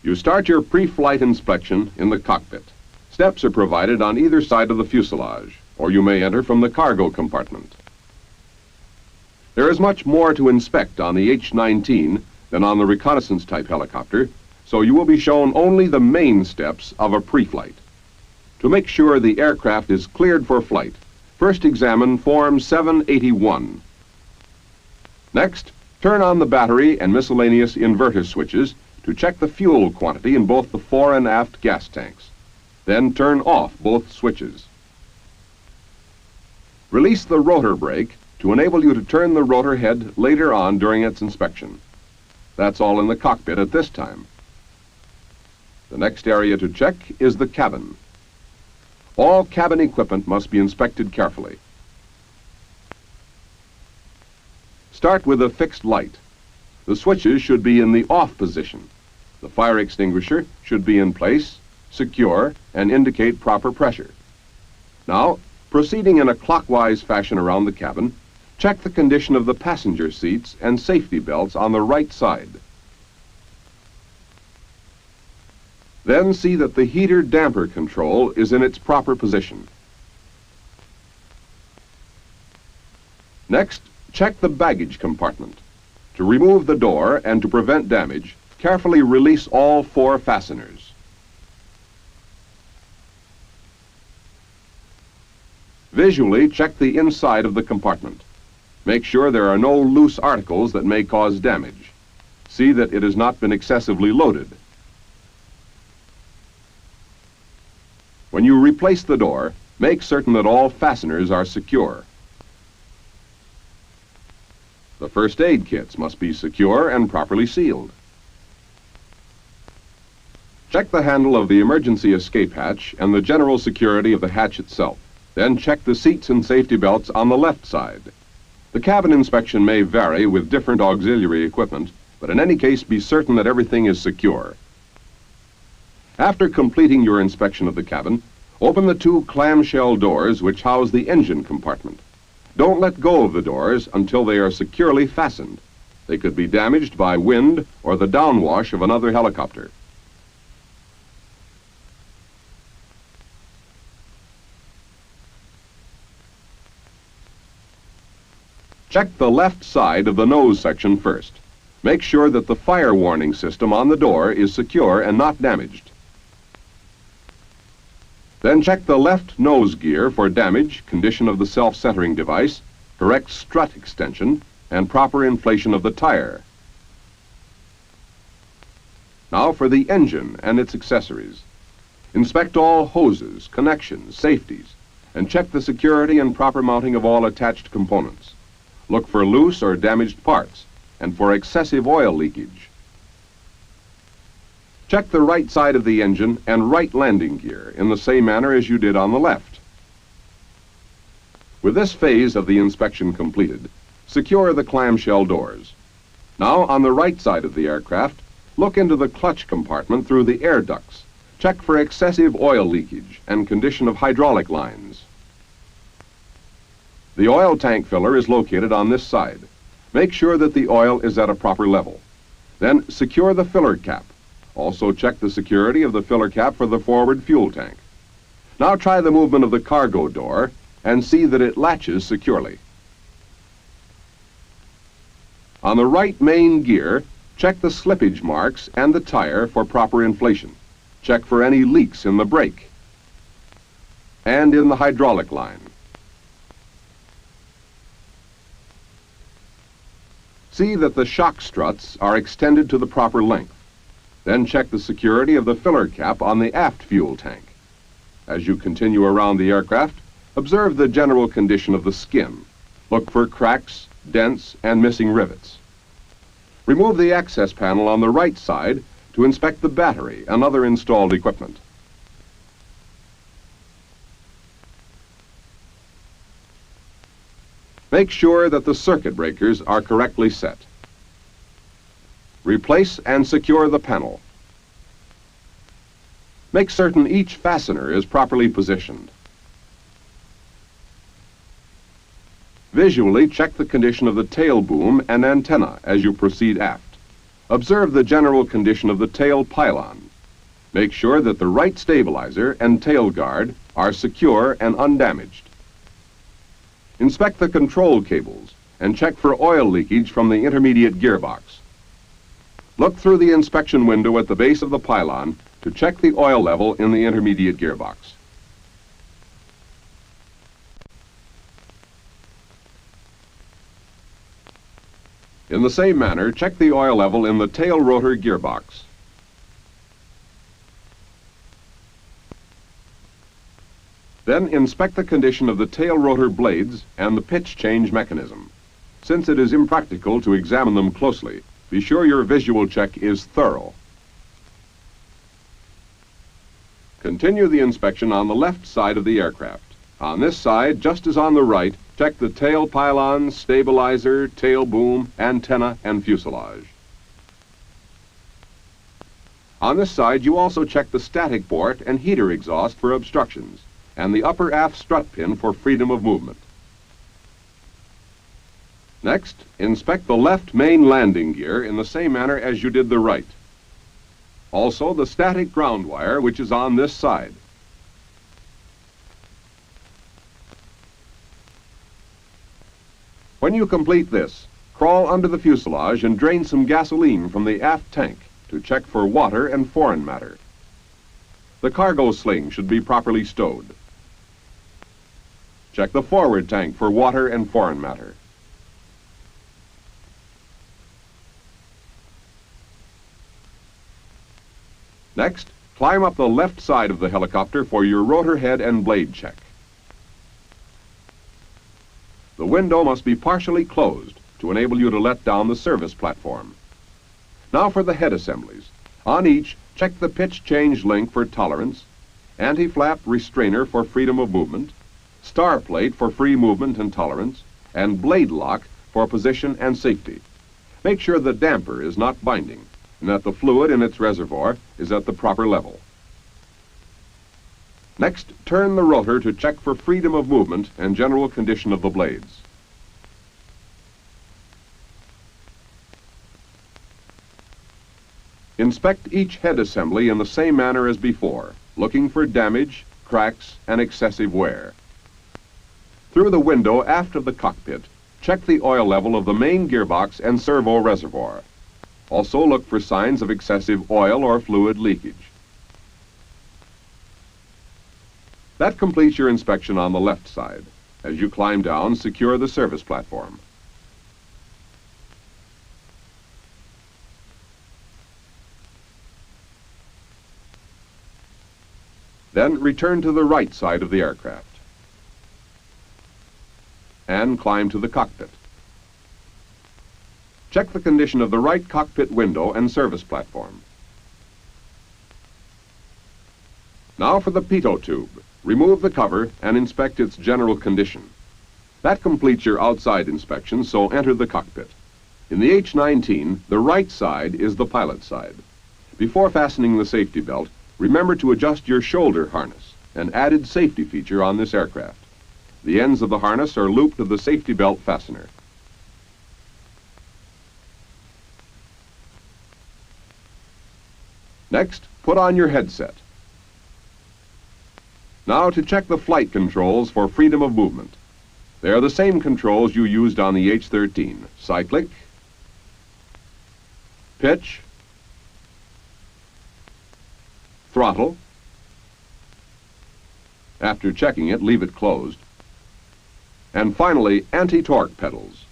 You start your pre-flight inspection in the cockpit. Steps are provided on either side of the fuselage, or you may enter from the cargo compartment. There is much more to inspect on the H19 than on the reconnaissance-type helicopter, so you will be shown only the main steps of a pre-flight. To make sure the aircraft is cleared for flight, first examine Form 781. Next, turn on the battery and miscellaneous inverter switches to check the fuel quantity in both the fore and aft gas tanks. Then turn off both switches. Release the rotor brake to enable you to turn the rotor head later on during its inspection. That's all in the cockpit at this time. The next area to check is the cabin. All cabin equipment must be inspected carefully. Start with a fixed light. The switches should be in the off position. The fire extinguisher should be in place, secure, and indicate proper pressure. Now, proceeding in a clockwise fashion around the cabin, check the condition of the passenger seats and safety belts on the right side. Then see that the heater-damper control is in its proper position. Next, check the baggage compartment. To remove the door and to prevent damage, carefully release all 4 fasteners. Visually check the inside of the compartment. Make sure there are no loose articles that may cause damage. See that it has not been excessively loaded. When you replace the door, make certain that all fasteners are secure. The first aid kits must be secure and properly sealed. Check the handle of the emergency escape hatch and the general security of the hatch itself. Then check the seats and safety belts on the left side. The cabin inspection may vary with different auxiliary equipment, but in any case be certain that everything is secure. After completing your inspection of the cabin, open the 2 clamshell doors which house the engine compartment. Don't let go of the doors until they are securely fastened. They could be damaged by wind or the downwash of another helicopter. Check the left side of the nose section first. Make sure that the fire warning system on the door is secure and not damaged. Then check the left nose gear for damage, condition of the self-centering device, correct strut extension, and proper inflation of the tire. Now for the engine and its accessories. Inspect all hoses, connections, safeties, and check the security and proper mounting of all attached components. Look for loose or damaged parts and for excessive oil leakage. Check the right side of the engine and right landing gear in the same manner as you did on the left. With this phase of the inspection completed, secure the clamshell doors. Now, on the right side of the aircraft, look into the clutch compartment through the air ducts. Check for excessive oil leakage and condition of hydraulic lines. The oil tank filler is located on this side. Make sure that the oil is at a proper level. Then secure the filler cap. Also check the security of the filler cap for the forward fuel tank. Now try the movement of the cargo door and see that it latches securely. On the right main gear, check the slippage marks and the tire for proper inflation. Check for any leaks in the brake and in the hydraulic line. See that the shock struts are extended to the proper length. Then check the security of the filler cap on the aft fuel tank. As you continue around the aircraft, observe the general condition of the skin. Look for cracks, dents, and missing rivets. Remove the access panel on the right side to inspect the battery and other installed equipment. Make sure that the circuit breakers are correctly set. Replace and secure the panel. Make certain each fastener is properly positioned. Visually check the condition of the tail boom and antenna as you proceed aft. Observe the general condition of the tail pylon. Make sure that the right stabilizer and tail guard are secure and undamaged. Inspect the control cables and check for oil leakage from the intermediate gearbox. Look through the inspection window at the base of the pylon to check the oil level in the intermediate gearbox. In the same manner, check the oil level in the tail rotor gearbox. Then inspect the condition of the tail rotor blades and the pitch change mechanism. Since it is impractical to examine them closely, be sure your visual check is thorough. Continue the inspection on the left side of the aircraft. On this side, just as on the right, check the tail pylon, stabilizer, tail boom, antenna, and fuselage. On this side, you also check the static port and heater exhaust for obstructions, and the upper aft strut pin for freedom of movement. Next, inspect the left main landing gear in the same manner as you did the right. Also, the static ground wire, which is on this side. When you complete this, crawl under the fuselage and drain some gasoline from the aft tank to check for water and foreign matter. The cargo sling should be properly stowed. Check the forward tank for water and foreign matter. Next, climb up the left side of the helicopter for your rotor head and blade check. The window must be partially closed to enable you to let down the service platform. Now for the head assemblies. On each, check the pitch change link for tolerance, anti-flap restrainer for freedom of movement, star plate for free movement and tolerance, and blade lock for position and safety. Make sure the damper is not binding and that the fluid in its reservoir is at the proper level. Next, turn the rotor to check for freedom of movement and general condition of the blades. Inspect each head assembly in the same manner as before, looking for damage, cracks, and excessive wear. Through the window aft of the cockpit, check the oil level of the main gearbox and servo reservoir. Also look for signs of excessive oil or fluid leakage. That completes your inspection on the left side. As you climb down, secure the service platform. Then return to the right side of the aircraft and climb to the cockpit. Check the condition of the right cockpit window and service platform. Now for the pitot tube. Remove the cover and inspect its general condition. That completes your outside inspection, so enter the cockpit. In the H19, the right side is the pilot side. Before fastening the safety belt, remember to adjust your shoulder harness, an added safety feature on this aircraft. The ends of the harness are looped to the safety belt fastener. Next, put on your headset. Now to check the flight controls for freedom of movement. They are the same controls you used on the H-13. Cyclic, pitch, throttle. After checking it, leave it closed. And finally, anti-torque pedals.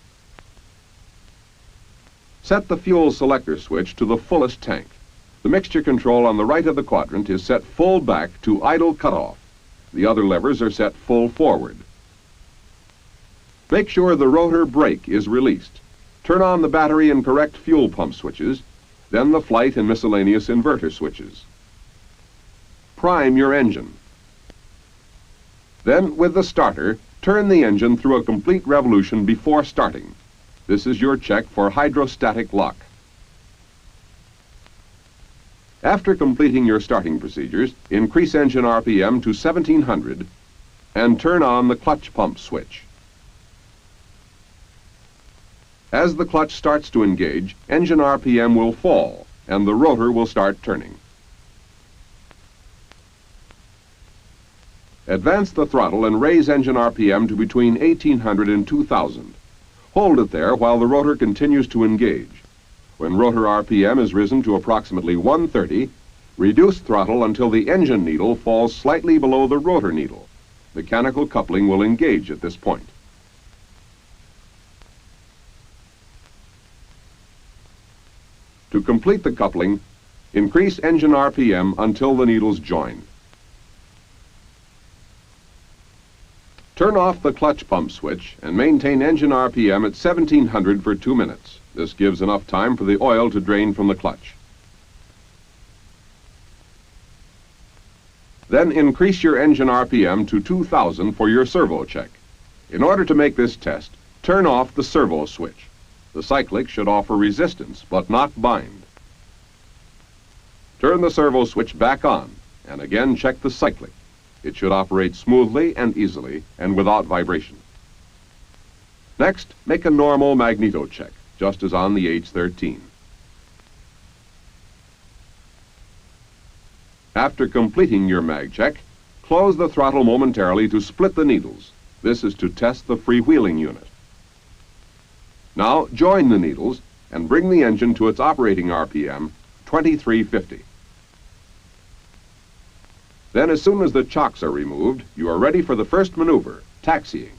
Set the fuel selector switch to the fullest tank. The mixture control on the right of the quadrant is set full back to idle cutoff. The other levers are set full forward. Make sure the rotor brake is released. Turn on the battery and correct fuel pump switches, then the flight and miscellaneous inverter switches. Prime your engine. Then, with the starter, turn the engine through a complete revolution before starting. This is your check for hydrostatic lock. After completing your starting procedures, increase engine RPM to 1700 and turn on the clutch pump switch. As the clutch starts to engage, engine RPM will fall and the rotor will start turning. Advance the throttle and raise engine RPM to between 1800 and 2000. Hold it there while the rotor continues to engage. When rotor RPM is risen to approximately 130, reduce throttle until the engine needle falls slightly below the rotor needle. Mechanical coupling will engage at this point. To complete the coupling, increase engine RPM until the needles join. Turn off the clutch pump switch and maintain engine RPM at 1700 for 2 minutes. This gives enough time for the oil to drain from the clutch. Then increase your engine RPM to 2000 for your servo check. In order to make this test, turn off the servo switch. The cyclic should offer resistance, but not bind. Turn the servo switch back on, and again check the cyclic. It should operate smoothly and easily, and without vibration. Next, make a normal magneto check, just as on the H13. After completing your mag check, close the throttle momentarily to split the needles. This is to test the freewheeling unit. Now join the needles and bring the engine to its operating RPM, 2350. Then as soon as the chocks are removed, you are ready for the first maneuver, taxiing.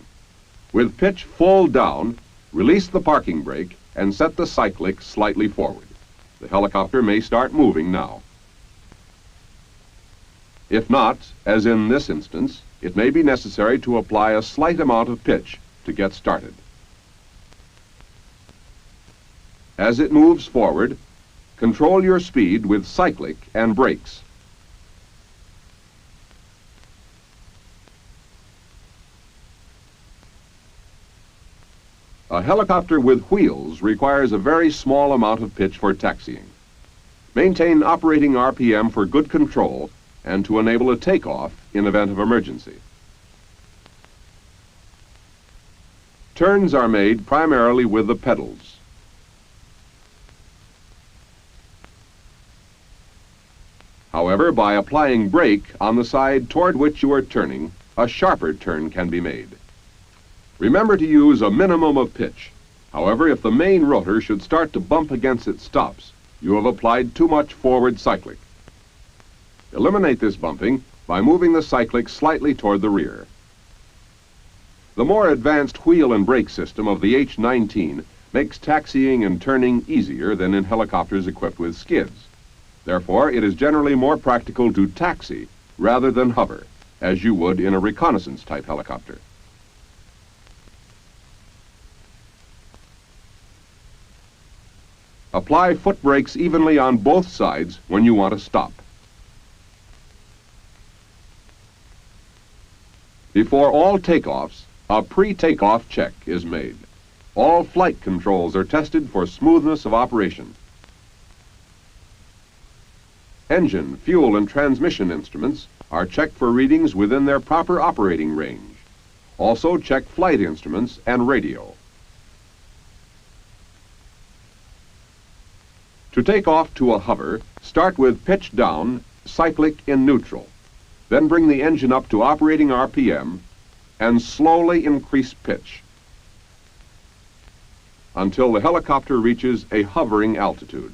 With pitch full down, release the parking brake and set the cyclic slightly forward. The helicopter may start moving now. If not, as in this instance, it may be necessary to apply a slight amount of pitch to get started. As it moves forward, control your speed with cyclic and brakes. A helicopter with wheels requires a very small amount of pitch for taxiing. Maintain operating RPM for good control and to enable a takeoff in event of emergency. Turns are made primarily with the pedals. However, by applying brake on the side toward which you are turning, a sharper turn can be made. Remember to use a minimum of pitch. However, if the main rotor should start to bump against its stops, you have applied too much forward cyclic. Eliminate this bumping by moving the cyclic slightly toward the rear. The more advanced wheel and brake system of the H19 makes taxiing and turning easier than in helicopters equipped with skids. Therefore, it is generally more practical to taxi rather than hover, as you would in a reconnaissance-type helicopter. Apply foot brakes evenly on both sides when you want to stop. Before all takeoffs, a pre-takeoff check is made. All flight controls are tested for smoothness of operation. Engine, fuel, and transmission instruments are checked for readings within their proper operating range. Also check flight instruments and radio. To take off to a hover, start with pitch down, cyclic in neutral. Then bring the engine up to operating RPM and slowly increase pitch until the helicopter reaches a hovering altitude.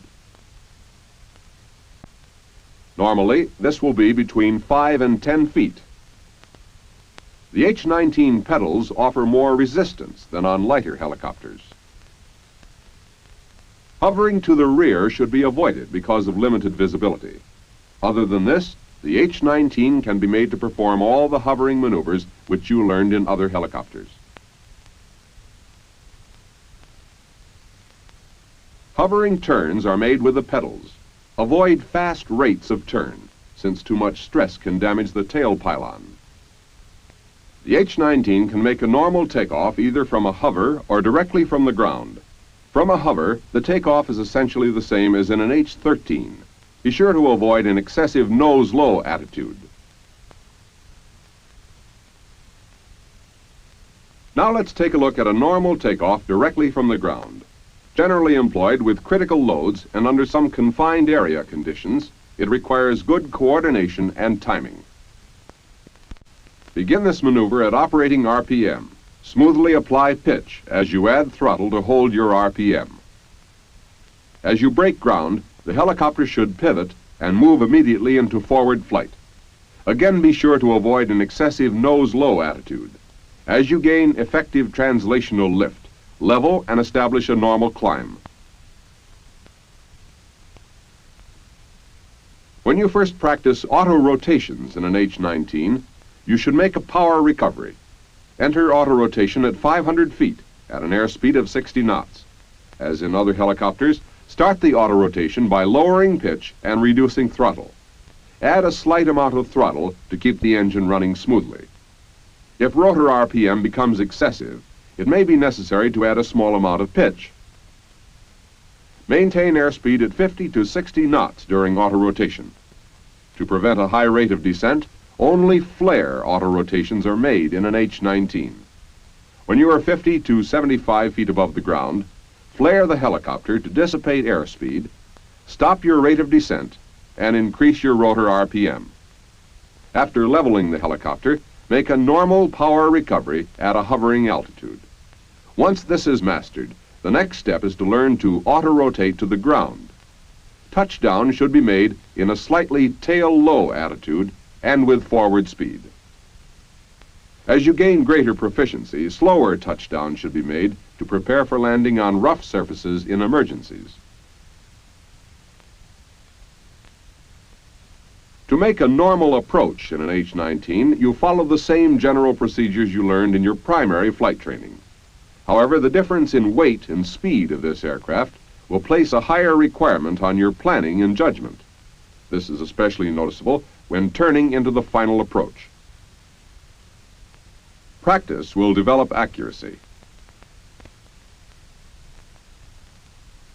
Normally, this will be between 5 and 10 feet. The H19 pedals offer more resistance than on lighter helicopters. Hovering to the rear should be avoided because of limited visibility. Other than this, the H19 can be made to perform all the hovering maneuvers which you learned in other helicopters. Hovering turns are made with the pedals. Avoid fast rates of turn, since too much stress can damage the tail pylon. The H19 can make a normal takeoff either from a hover or directly from the ground. From a hover, the takeoff is essentially the same as in an H13. Be sure to avoid an excessive nose-low attitude. Now let's take a look at a normal takeoff directly from the ground. Generally employed with critical loads and under some confined area conditions, it requires good coordination and timing. Begin this maneuver at operating RPM. Smoothly apply pitch as you add throttle to hold your RPM. As you break ground, the helicopter should pivot and move immediately into forward flight. Again, be sure to avoid an excessive nose-low attitude. As you gain effective translational lift, level and establish a normal climb. When you first practice auto rotations in an H19, you should make a power recovery. Enter auto rotation at 500 feet at an airspeed of 60 knots. As in other helicopters, start the auto rotation by lowering pitch and reducing throttle. Add a slight amount of throttle to keep the engine running smoothly. If rotor RPM becomes excessive, it may be necessary to add a small amount of pitch. Maintain airspeed at 50 to 60 knots during auto rotation. To prevent a high rate of descent, only flare auto rotations are made in an H19. When you are 50 to 75 feet above the ground, flare the helicopter to dissipate airspeed, stop your rate of descent, and increase your rotor RPM. After leveling the helicopter, make a normal power recovery at a hovering altitude. Once this is mastered, the next step is to learn to auto-rotate to the ground. Touchdown should be made in a slightly tail-low attitude and with forward speed. As you gain greater proficiency, slower touchdowns should be made to prepare for landing on rough surfaces in emergencies. To make a normal approach in an H19, you follow the same general procedures you learned in your primary flight training. However, the difference in weight and speed of this aircraft will place a higher requirement on your planning and judgment. This is especially noticeable when turning into the final approach. Practice will develop accuracy.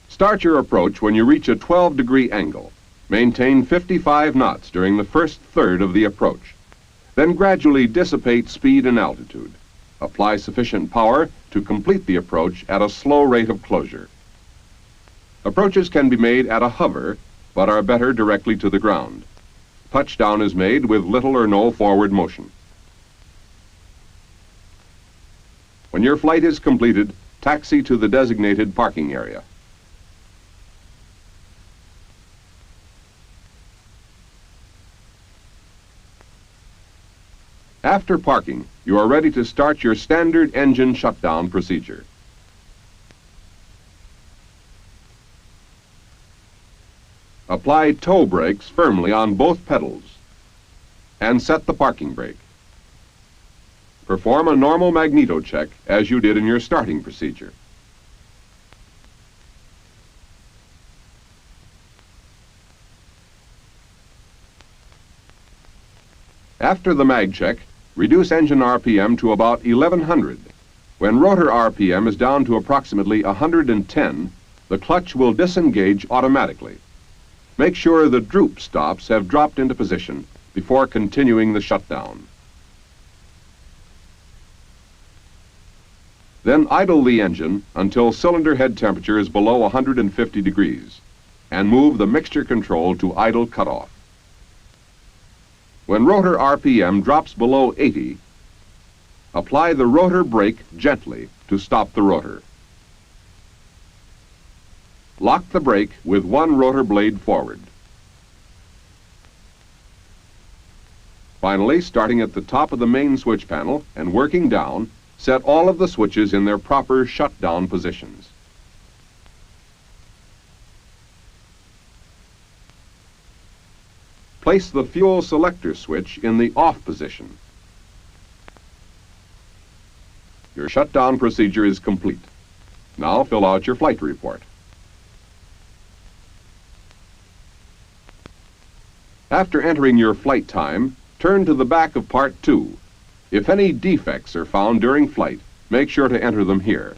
Start your approach when you reach a 12-degree angle. Maintain 55 knots during the first third of the approach. Then gradually dissipate speed and altitude. Apply sufficient power to complete the approach at a slow rate of closure. Approaches can be made at a hover, but are better directly to the ground. Touchdown is made with little or no forward motion. When your flight is completed, taxi to the designated parking area. After parking, you are ready to start your standard engine shutdown procedure. Apply toe brakes firmly on both pedals and set the parking brake. Perform a normal magneto check as you did in your starting procedure. After the mag check, reduce engine RPM to about 1100. When rotor RPM is down to approximately 110, the clutch will disengage automatically. Make sure the droop stops have dropped into position before continuing the shutdown. Then idle the engine until cylinder head temperature is below 150 degrees and move the mixture control to idle cutoff. When rotor RPM drops below 80, apply the rotor brake gently to stop the rotor. Lock the brake with one rotor blade forward. Finally, starting at the top of the main switch panel and working down, set all of the switches in their proper shutdown positions. Place the fuel selector switch in the off position. Your shutdown procedure is complete. Now fill out your flight report. After entering your flight time, turn to the back of Part 2. If any defects are found during flight, make sure to enter them here.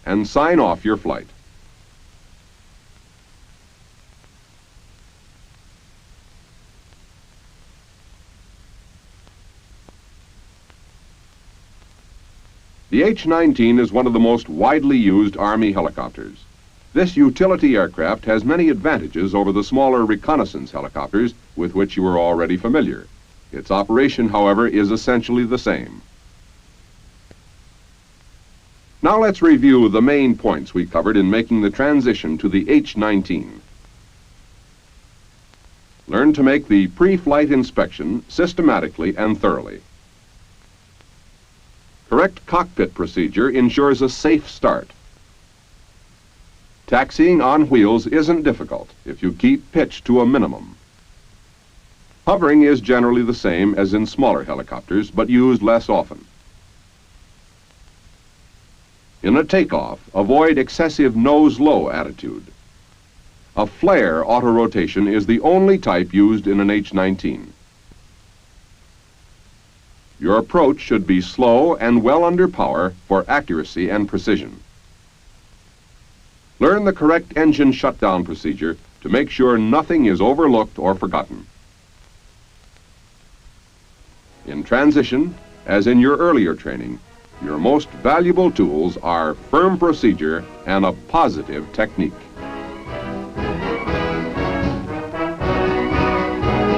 And sign off your flight. The H-19 is one of the most widely used Army helicopters. This utility aircraft has many advantages over the smaller reconnaissance helicopters with which you are already familiar. Its operation, however, is essentially the same. Now let's review the main points we covered in making the transition to the H-19. Learn to make the pre-flight inspection systematically and thoroughly. Correct cockpit procedure ensures a safe start. Taxiing on wheels isn't difficult if you keep pitch to a minimum. Hovering is generally the same as in smaller helicopters, but used less often. In a takeoff, avoid excessive nose-low attitude. A flare auto-rotation is the only type used in an H-19. Your approach should be slow and well under power for accuracy and precision. Learn the correct engine shutdown procedure to make sure nothing is overlooked or forgotten. In transition, as in your earlier training, your most valuable tools are firm procedure and a positive technique.